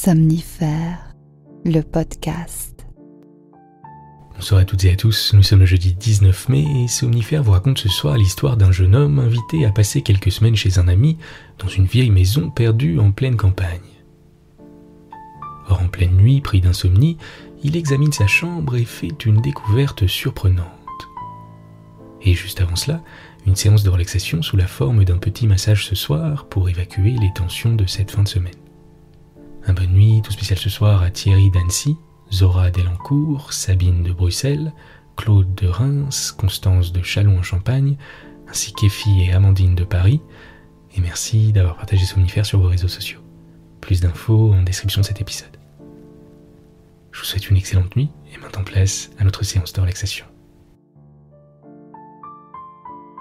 Somnifère, le podcast. Bonsoir à toutes et à tous, nous sommes le jeudi 19 mai et Somnifère vous raconte ce soir l'histoire d'un jeune homme invité à passer quelques semaines chez un ami dans une vieille maison perdue en pleine campagne. Or en pleine nuit, pris d'insomnie, il examine sa chambre et fait une découverte surprenante. Et juste avant cela, une séance de relaxation sous la forme d'un petit massage ce soir pour évacuer les tensions de cette fin de semaine. Un bonne nuit tout spécial ce soir à Thierry d'Annecy, Zora d'Elancourt, Sabine de Bruxelles, Claude de Reims, Constance de Châlons en Champagne, ainsi qu'Effie et Amandine de Paris. Et merci d'avoir partagé Somnifère sur vos réseaux sociaux. Plus d'infos en description de cet épisode. Je vous souhaite une excellente nuit et maintenant place à notre séance de relaxation.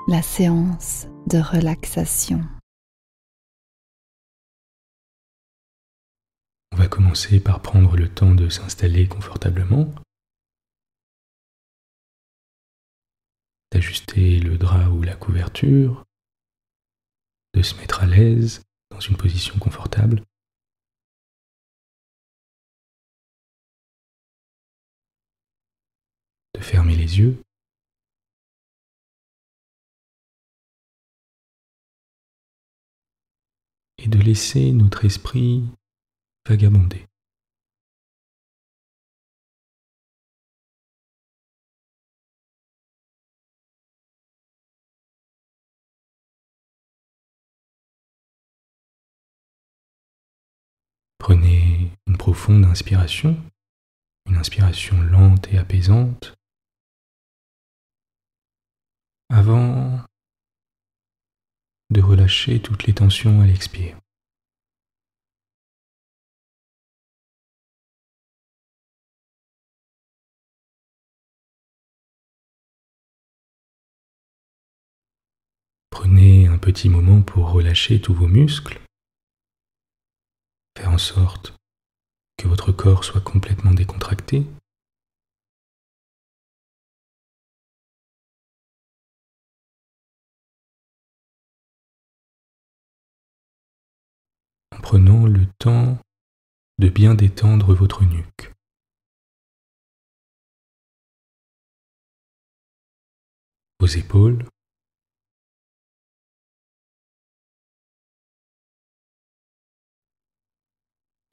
La séance de relaxation. On va commencer par prendre le temps de s'installer confortablement, d'ajuster le drap ou la couverture, de se mettre à l'aise dans une position confortable. De fermer les yeux. Et de laisser notre esprit vagabonder. Prenez une profonde inspiration, une inspiration lente et apaisante, avant de relâcher toutes les tensions à l'expire. Prenez un petit moment pour relâcher tous vos muscles, faire en sorte que votre corps soit complètement décontracté. En prenant le temps de bien détendre votre nuque. Vos épaules,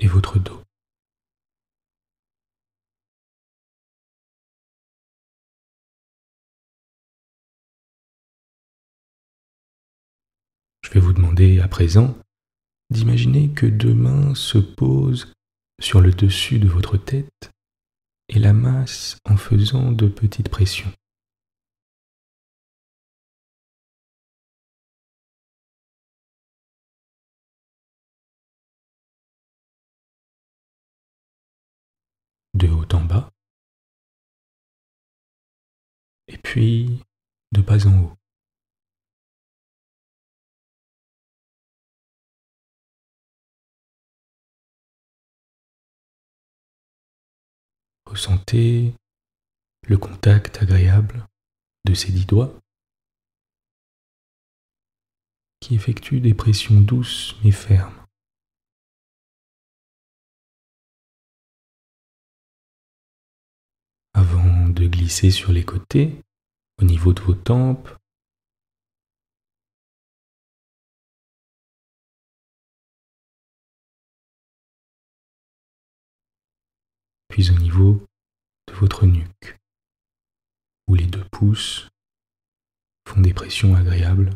et votre dos. Je vais vous demander à présent d'imaginer que deux mains se posent sur le dessus de votre tête et la massent en faisant de petites pressions. De haut en bas, et puis de bas en haut. Ressentez le contact agréable de ces 10 doigts qui effectuent des pressions douces mais fermes. Avant de glisser sur les côtés, au niveau de vos tempes, puis au niveau de votre nuque, où les deux pouces font des pressions agréables.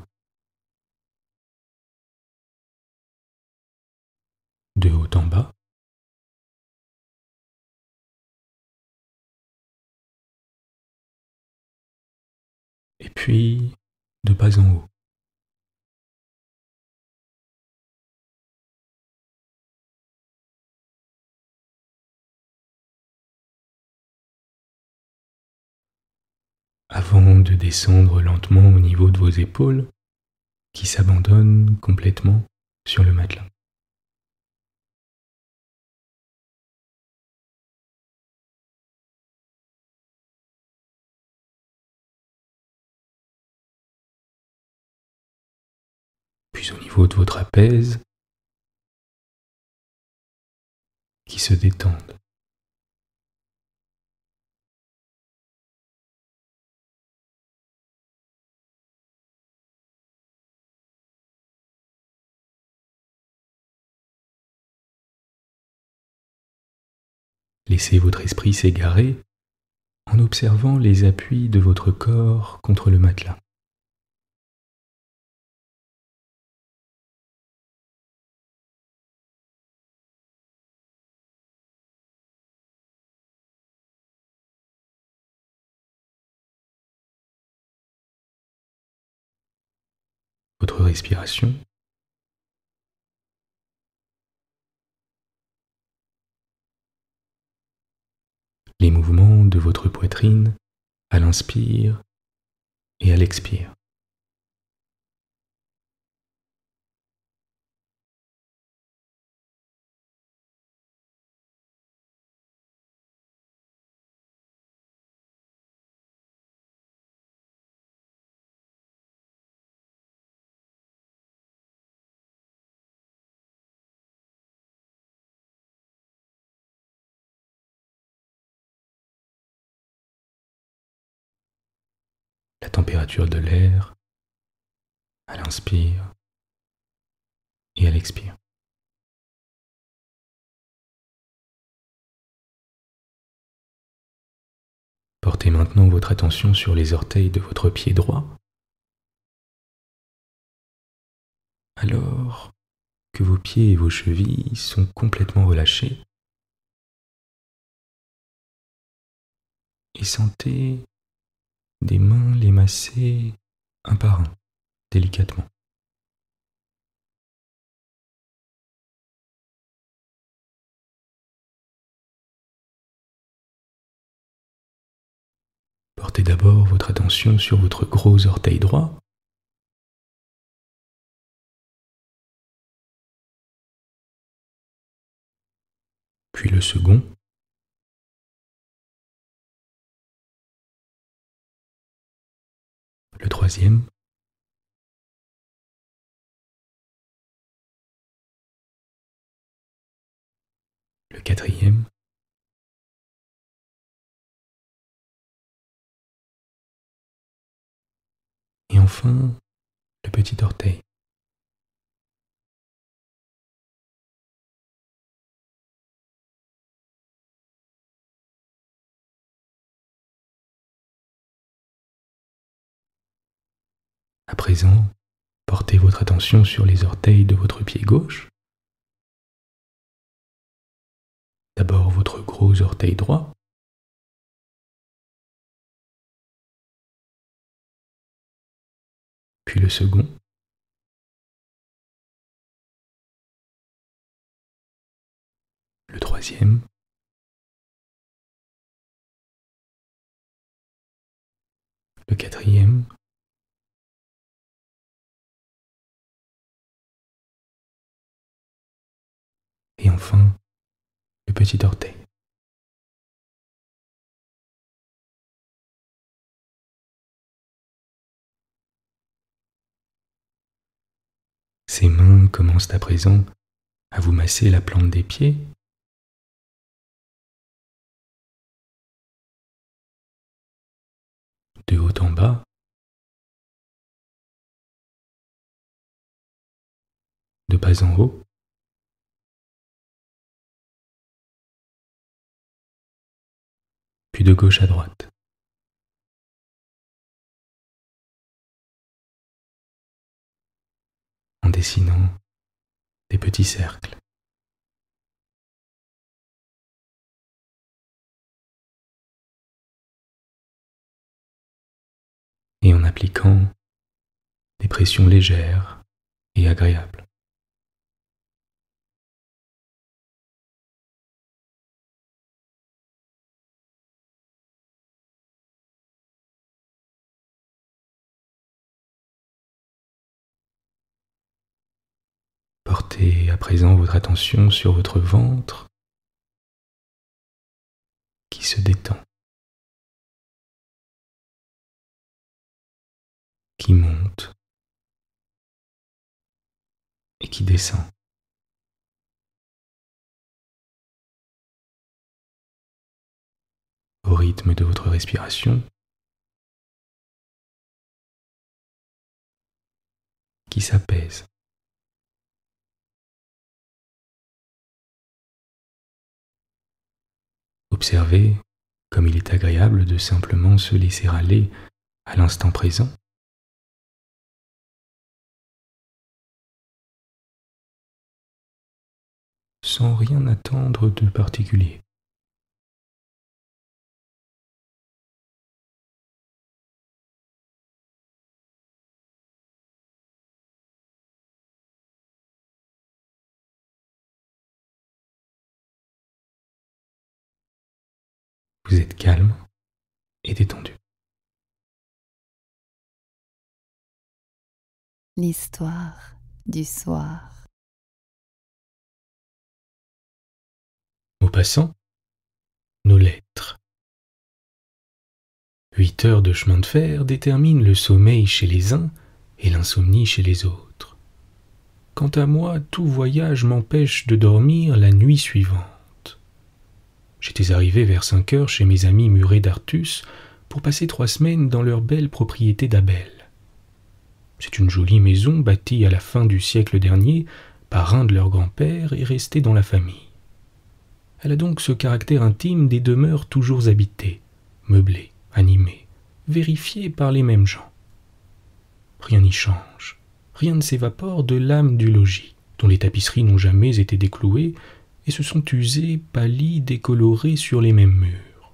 De haut en bas, et puis de bas en haut. Avant de descendre lentement au niveau de vos épaules, qui s'abandonnent complètement sur le matelas. Puis au niveau de vos trapèzes, qui se détendent. Laissez votre esprit s'égarer en observant les appuis de votre corps contre le matelas. Votre respiration, les mouvements de votre poitrine à l'inspire et à l'expire. La température de l'air à l'inspire et à l'expire. Portez maintenant votre attention sur les orteils de votre pied droit, alors que vos pieds et vos chevilles sont complètement relâchés, et sentez des mains les masser un par un, délicatement. Portez d'abord votre attention sur votre gros orteil droit, puis le second, le troisième, le quatrième, et enfin le petit orteil. À présent, portez votre attention sur les orteils de votre pied gauche. D'abord votre gros orteil droit, puis le second, le troisième, le quatrième, et enfin le petit orteil. Ces mains commencent à présent à vous masser la plante des pieds, de haut en bas, de bas en haut, puis de gauche à droite. En dessinant des petits cercles. Et en appliquant des pressions légères et agréables. Portez à présent votre attention sur votre ventre qui se détend, qui monte et qui descend. rythme de votre respiration qui s'apaise. Observez comme il est agréable de simplement se laisser aller à l'instant présent. Sans rien attendre de particulier. Vous êtes calme et détendu. L'histoire du soir. Maupassant, nos lettres. 8 heures de chemin de fer déterminent le sommeil chez les uns et l'insomnie chez les autres. Quant à moi, tout voyage m'empêche de dormir la nuit suivante. J'étais arrivé vers 5 heures chez mes amis Muret d'Artus pour passer 3 semaines dans leur belle propriété d'Abel. C'est une jolie maison bâtie à la fin du siècle dernier par un de leurs grands-pères et restée dans la famille. Elle a donc ce caractère intime des demeures toujours habitées, meublées, animées, vérifiées par les mêmes gens. Rien n'y change, rien ne s'évapore de l'âme du logis, dont les tapisseries n'ont jamais été déclouées et se sont usées, pâlies, décolorées sur les mêmes murs.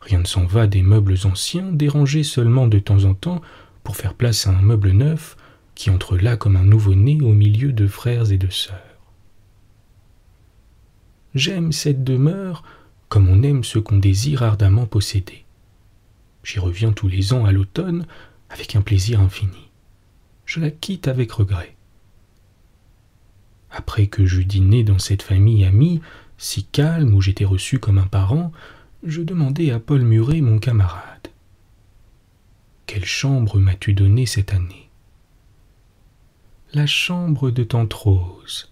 Rien ne s'en va des meubles anciens, dérangés seulement de temps en temps pour faire place à un meuble neuf qui entre là comme un nouveau-né au milieu de frères et de sœurs. J'aime cette demeure comme on aime ce qu'on désire ardemment posséder. J'y reviens tous les ans à l'automne avec un plaisir infini. Je la quitte avec regret. Après que j'eus dîné dans cette famille amie, si calme où j'étais reçu comme un parent, je demandai à Paul Muret, mon camarade. Quelle chambre m'as-tu donnée cette année ? La chambre de tante Rose.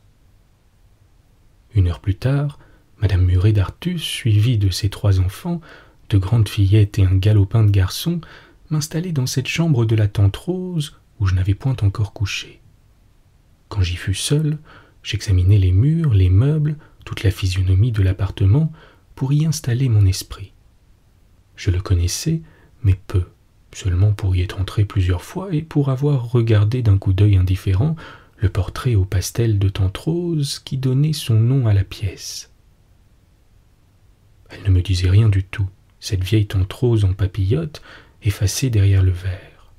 1 heure plus tard, Madame Muret d'Artus, suivie de ses 3 enfants, 2 grandes fillettes et un galopin de garçon, m'installait dans cette chambre de la tante Rose où je n'avais point encore couché. Quand j'y fus seul, j'examinais les murs, les meubles, toute la physionomie de l'appartement pour y installer mon esprit. Je le connaissais, mais peu, seulement pour y être entré plusieurs fois et pour avoir regardé d'un coup d'œil indifférent le portrait au pastel de tante Rose qui donnait son nom à la pièce. Elle ne me disait rien du tout, cette vieille tante Rose en papillote, effacée derrière le verre.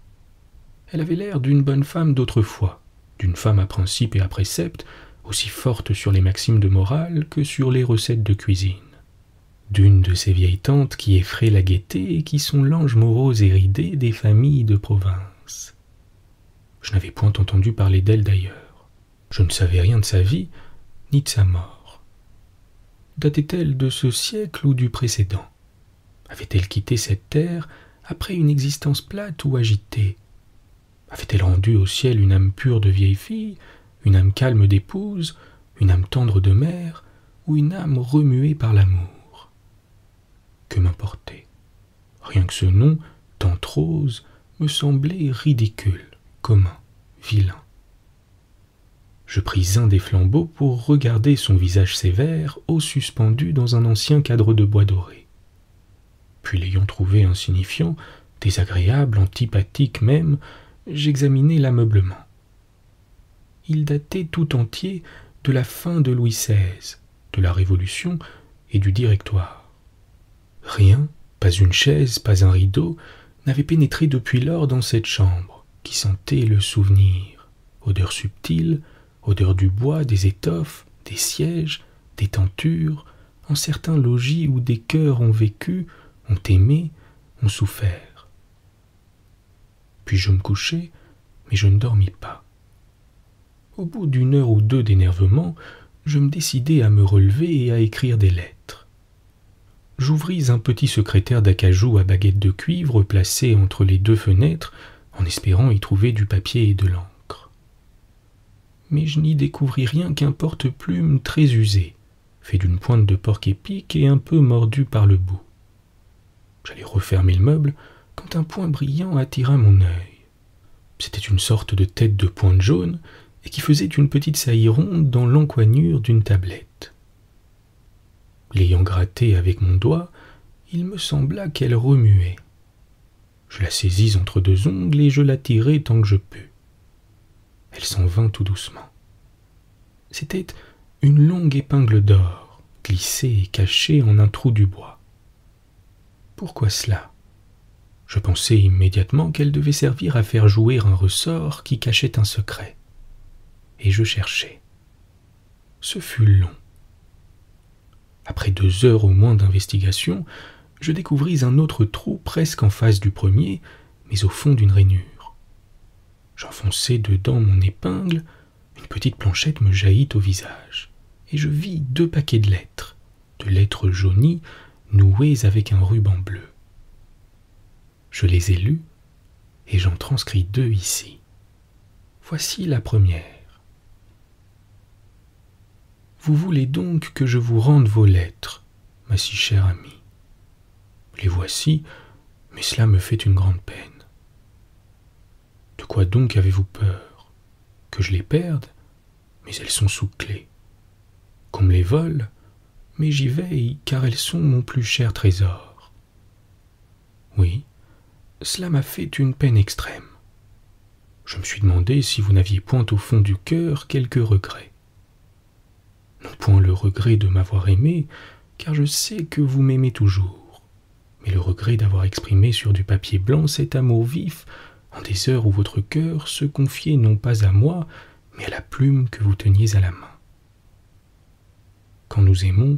Elle avait l'air d'une bonne femme d'autrefois, d'une femme à principes et à préceptes, aussi forte sur les maximes de morale que sur les recettes de cuisine. D'une de ces vieilles tantes qui effraient la gaieté et qui sont l'ange morose et ridé des familles de province. Je n'avais point entendu parler d'elle d'ailleurs. Je ne savais rien de sa vie, ni de sa mort. Datait-elle de ce siècle ou du précédent ? Avait-elle quitté cette terre après une existence plate ou agitée ? Avait-elle rendu au ciel une âme pure de vieille fille, une âme calme d'épouse, une âme tendre de mère, ou une âme remuée par l'amour ? Que m'importait ? Rien que ce nom, tante Rose, me semblait ridicule, commun, vilain. Je pris un des flambeaux pour regarder son visage sévère, haut suspendu dans un ancien cadre de bois doré. Puis l'ayant trouvé insignifiant, désagréable, antipathique même, j'examinai l'ameublement. Il datait tout entier de la fin de Louis XVI, de la Révolution et du Directoire. Rien, pas une chaise, pas un rideau, n'avait pénétré depuis lors dans cette chambre, qui sentait le souvenir, odeur subtile, odeur du bois, des étoffes, des sièges, des tentures, en certains logis où des cœurs ont vécu, ont aimé, ont souffert. Puis je me couchai, mais je ne dormis pas. Au bout d'1 heure ou 2 d'énervement, je me décidai à me relever et à écrire des lettres. J'ouvris un petit secrétaire d'acajou à baguette de cuivre placé entre les 2 fenêtres, en espérant y trouver du papier et de l'encre. Mais je n'y découvris rien qu'un porte-plume très usé, fait d'une pointe de porc-épic et un peu mordu par le bout. J'allais refermer le meuble quand un point brillant attira mon œil. C'était une sorte de tête de pointe jaune et qui faisait une petite saillie ronde dans l'encoignure d'une tablette. L'ayant grattée avec mon doigt, il me sembla qu'elle remuait. Je la saisis entre deux ongles et je la tirai tant que je pus. Elle s'en vint tout doucement. C'était une longue épingle d'or, glissée et cachée en un trou du bois. Pourquoi cela ? Je pensai immédiatement qu'elle devait servir à faire jouer un ressort qui cachait un secret. Et je cherchai. Ce fut long. Après 2 heures au moins d'investigation, je découvris un autre trou presque en face du premier, mais au fond d'une rainure. J'enfonçai dedans mon épingle, une petite planchette me jaillit au visage, et je vis 2 paquets de lettres jaunies, nouées avec un ruban bleu. Je les ai lues, et j'en transcris 2 ici. Voici la première. Vous voulez donc que je vous rende vos lettres, ma si chère amie. Les voici, mais cela me fait une grande peine. De quoi donc avez-vous peur? Que je les perde? Mais elles sont sous clé. Qu'on me les vole? Mais j'y veille, car elles sont mon plus cher trésor. Oui, cela m'a fait une peine extrême. Je me suis demandé si vous n'aviez point au fond du cœur quelques regrets. Non point le regret de m'avoir aimé, car je sais que vous m'aimez toujours, mais le regret d'avoir exprimé sur du papier blanc cet amour vif en des heures où votre cœur se confiait non pas à moi, mais à la plume que vous teniez à la main. Quand nous aimons,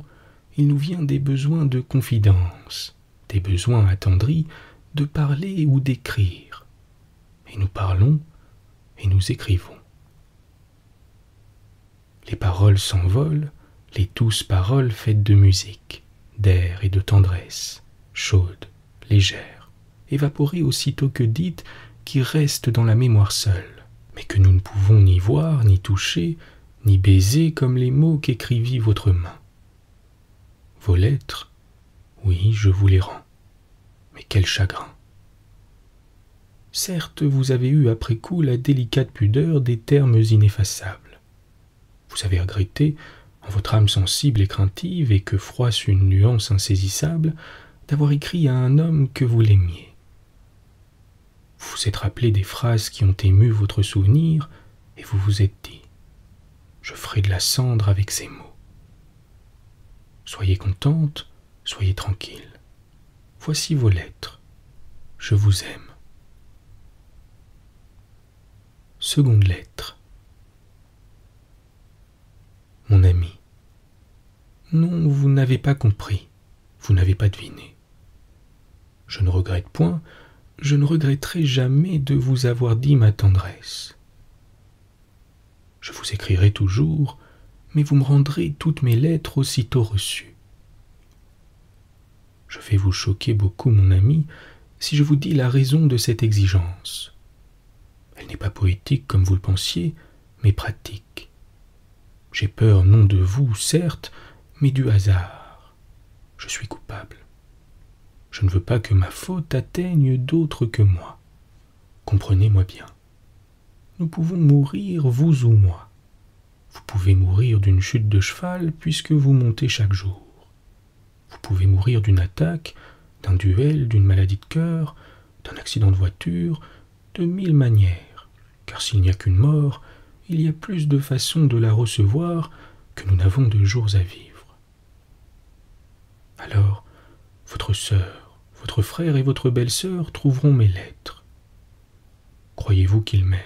il nous vient des besoins de confidence, des besoins attendris de parler ou d'écrire. Et nous parlons et nous écrivons. Les paroles s'envolent, les douces paroles faites de musique, d'air et de tendresse, chaudes, légères, évaporées aussitôt que dites, qui restent dans la mémoire seule, mais que nous ne pouvons ni voir, ni toucher, ni baiser comme les mots qu'écrivit votre main. Vos lettres, oui, je vous les rends, mais quel chagrin. Certes, vous avez eu après coup la délicate pudeur des termes ineffaçables. Vous avez regretté, en votre âme sensible et craintive, et que froisse une nuance insaisissable, d'avoir écrit à un homme que vous l'aimiez. Vous vous êtes rappelé des phrases qui ont ému votre souvenir, et vous vous êtes dit « Je ferai de la cendre avec ces mots. » Soyez contente, soyez tranquille. Voici vos lettres. Je vous aime. Seconde lettre. Mon ami. Non, vous n'avez pas compris, vous n'avez pas deviné. Je ne regrette point, je ne regretterai jamais de vous avoir dit ma tendresse. Je vous écrirai toujours, mais vous me rendrez toutes mes lettres aussitôt reçues. Je vais vous choquer beaucoup, mon ami, si je vous dis la raison de cette exigence. Elle n'est pas poétique comme vous le pensiez, mais pratique. J'ai peur non de vous, certes, mais du hasard. Je suis coupable. Je ne veux pas que ma faute atteigne d'autres que moi. Comprenez-moi bien. Nous pouvons mourir, vous ou moi. Vous pouvez mourir d'une chute de cheval puisque vous montez chaque jour. Vous pouvez mourir d'une attaque, d'un duel, d'une maladie de cœur, d'un accident de voiture, de 1000 manières, car s'il n'y a qu'une mort, il y a plus de façons de la recevoir que nous n'avons de jours à vivre. Alors, votre sœur, votre frère et votre belle-sœur trouveront mes lettres. Croyez-vous qu'ils m'aiment?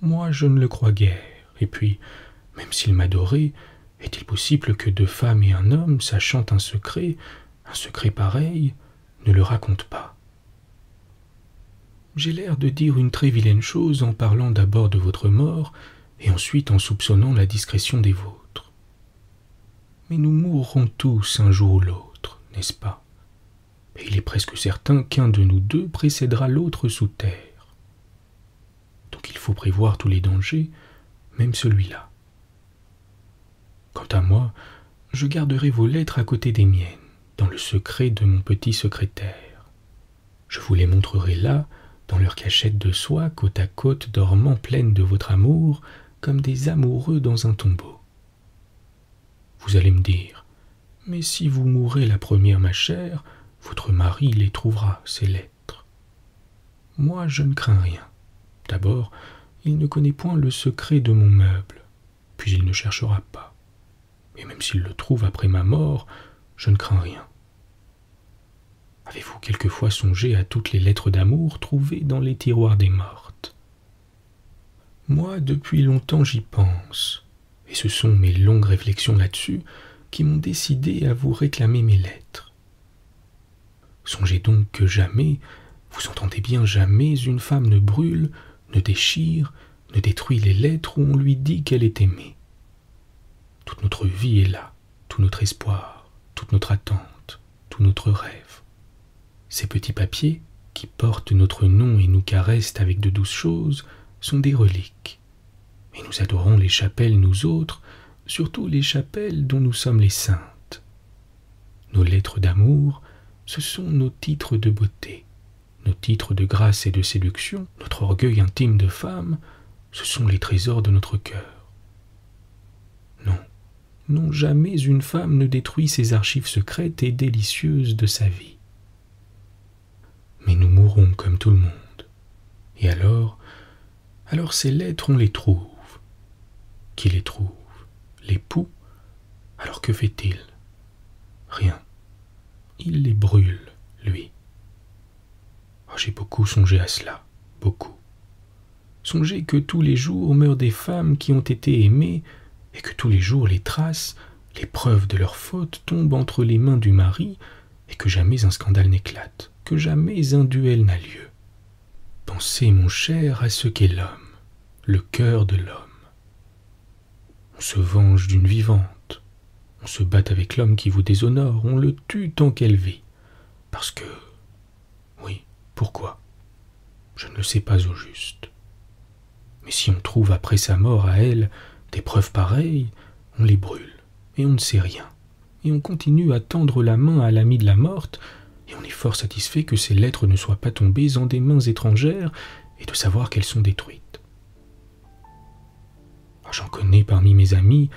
Moi, je ne le crois guère, et puis, même s'ils m'adoraient, est-il possible que 2 femmes et un homme, sachant un secret pareil, ne le racontent pas? J'ai l'air de dire une très vilaine chose en parlant d'abord de votre mort et ensuite en soupçonnant la discrétion des vôtres. Mais nous mourrons tous un jour ou l'autre, n'est-ce pas? Et il est presque certain qu'un de nous 2 précédera l'autre sous terre. Donc il faut prévoir tous les dangers, même celui-là. Quant à moi, je garderai vos lettres à côté des miennes, dans le secret de mon petit secrétaire. Je vous les montrerai là, dans leur cachette de soie, côte à côte, dormant pleines de votre amour, comme des amoureux dans un tombeau. Vous allez me dire, mais si vous mourrez la première, ma chère, votre mari les trouvera, ces lettres. Moi, je ne crains rien. D'abord, il ne connaît point le secret de mon meuble, puis il ne cherchera pas. Et même s'il le trouve après ma mort, je ne crains rien. Avez-vous quelquefois songé à toutes les lettres d'amour trouvées dans les tiroirs des mortes? Moi, depuis longtemps, j'y pense, et ce sont mes longues réflexions là-dessus qui m'ont décidé à vous réclamer mes lettres. Songez donc que jamais, vous entendez bien, jamais une femme ne brûle, ne déchire, ne détruit les lettres où on lui dit qu'elle est aimée. Toute notre vie est là, tout notre espoir, toute notre attente, tout notre rêve. Ces petits papiers, qui portent notre nom et nous caressent avec de douces choses, sont des reliques. Et nous adorons les chapelles, nous autres, surtout les chapelles dont nous sommes les saintes. Nos lettres d'amour, ce sont nos titres de beauté, nos titres de grâce et de séduction, notre orgueil intime de femme, ce sont les trésors de notre cœur. Non, non, jamais une femme ne détruit ces archives secrètes et délicieuses de sa vie. Mais nous mourrons comme tout le monde. Et alors ces lettres, on les trouve. Qui les trouve? L'époux? Alors que fait-il? Rien. Il les brûle, lui. Oh, j'ai beaucoup songé à cela, beaucoup. Songez que tous les jours meurent des femmes qui ont été aimées, et que tous les jours les traces, les preuves de leur faute tombent entre les mains du mari, et que jamais un scandale n'éclate, que jamais un duel n'a lieu. Pensez, mon cher, à ce qu'est l'homme, le cœur de l'homme. On se venge d'une vivante, on se bat avec l'homme qui vous déshonore, on le tue tant qu'elle vit, parce que... Oui, pourquoi? Je ne le sais pas au juste. Mais si on trouve après sa mort à elle des preuves pareilles, on les brûle, et on ne sait rien. Et on continue à tendre la main à l'ami de la morte, et on est fort satisfait que ces lettres ne soient pas tombées en des mains étrangères, et de savoir qu'elles sont détruites. J'en connais parmi mes amis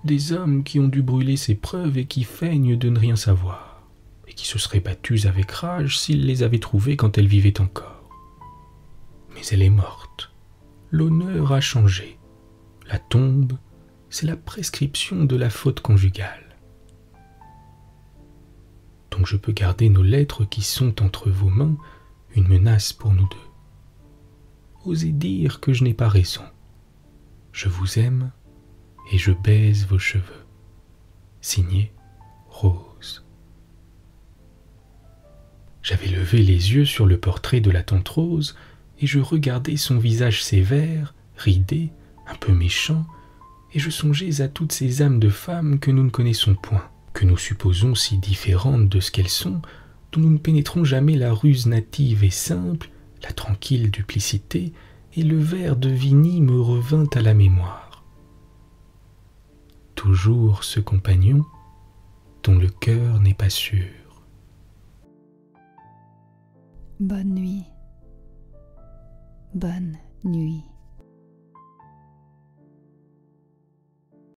des hommes qui ont dû brûler ces preuves et qui feignent de ne rien savoir, et qui se seraient battus avec rage s'ils les avaient trouvées quand elle vivait encore. Mais elle est morte. L'honneur a changé. La tombe, c'est la prescription de la faute conjugale. Donc je peux garder nos lettres qui sont entre vos mains une menace pour nous deux. Osez dire que je n'ai pas raison. Je vous aime et je baise vos cheveux. Signé Rose. J'avais levé les yeux sur le portrait de la tante Rose et je regardais son visage sévère, ridé, un peu méchant, et je songeais à toutes ces âmes de femmes que nous ne connaissons point, que nous supposons si différentes de ce qu'elles sont, dont nous ne pénétrons jamais la ruse native et simple, la tranquille duplicité, et le vers de Vigny me revint à la mémoire. Toujours ce compagnon dont le cœur n'est pas sûr. Bonne nuit. Bonne nuit.